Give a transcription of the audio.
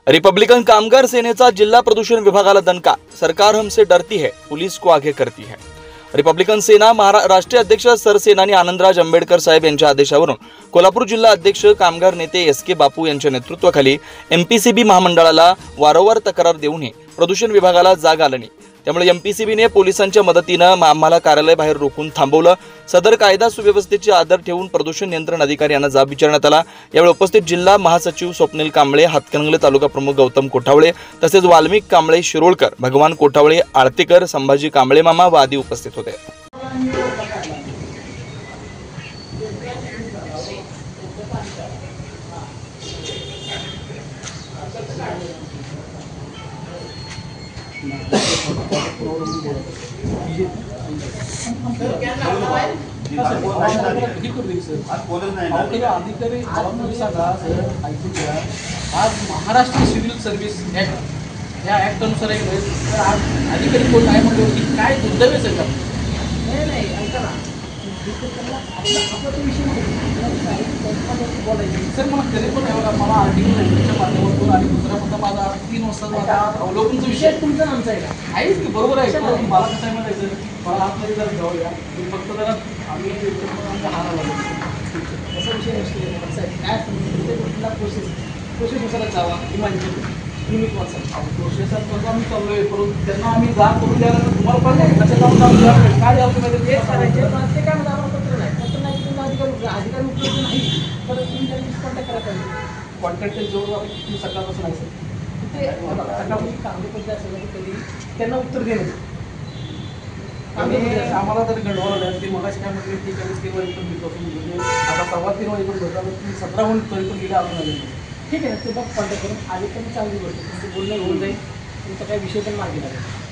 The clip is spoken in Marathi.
रिपब्लिकन कामगार सेनेचा जिल्हा प्रदूषण विभागाला दणका। सरकार हमसे डरती है, पुलिस को आगे करती है। रिपब्लिकन सेना राष्ट्रीय अध्यक्ष सरसेनानी आनंदराज आंबेडकर साहेब यांच्या आदेशावरून कोल्हापूर जिल्हा अध्यक्ष कामगार नेते एस.के. बापू यांच्या नेतृत्वाखाली एमपीसीबी महामंडळाला वारंवार तक्रार देऊनही प्रदूषण विभागाला जाग आली नाही। त्यामुळे एमपीसीबीने पोलिसांच्या मदतीनं आम्हाला कार्यालय बाहेर रोखून थांबवलं। सदर कायदा सुव्यवस्थेची आदर ठेवून प्रदूषण नियंत्रण अधिकारी यांना जाब विचारण्यात आला। यावेळी उपस्थित जिल्हा महासचिव स्वप्नील कांबळे, हातकणंगले तालुका प्रमुख गौतम कोठावळे तसेच वाल्मिक कांबळे, शिरोळकर, भगवान कोठावळे, आळतेकर, संभाजी कांबळे मामा व आदी उपस्थित होते। आज महाराष्ट्र सिव्हिल सर्व्हिस ऍक्ट या ऍक्ट अनुसार आज अधिकारी कोण आहे म्हणजे की काय दुर्दैवच आहे का? नाही ऐका ना, आपला तो विषय बोलायचं सर। मला तरी पण मला आर्टिकलच्या माध्यमातून आणि दुसरा मुद्दा माझा 3 वाजता अवलोकनचा विषय तुमचा नामचा आहे का? आहेच की, बरोबर आहे। मला कसं आहे म्हणायचं, मला आतमध्ये जरा जाऊया, फक्त जरा आम्ही हारा लागलो असा विषय नसतो। काय कुठला प्रोसेसनुसारच जावा इमानची निमित्त वाचा प्रोसेसर कसं आम्ही चाललो आहे करून त्यांना आम्ही जा करून द्यायला तुम्हाला पण नाही त्याच्या जाऊन काय द्यावं तुम्ही तेच करायचे। ते काय म्हणतात आम्हाला पत्र नाही तुम्हाला अधिकारी उपलब्ध नाही तर तुम्ही त्यांनी कॉन्टॅक्ट करायला पाहिजे। कॉन्टॅक्ट जवळ तुम्ही सकाळपासून आहे सर ते सकाळपासून कागदपत्र असेल कधी त्यांना उत्तर देणं आम्हाला जर घडवलं नाही ते मगाशी काय म्हटलं ठीक आहे ते पण म्हणजे आता 3:15 वाजेपर्यंत भेटला तुम्ही 17 पण गेले अजून आले ठीक आहे ते बघ कॉन्टॅक्ट करून आले पण चांगली गोष्ट तुमचं बोलणं होऊन जाईल तुमचा काही विषय पण मार्गी लागेल।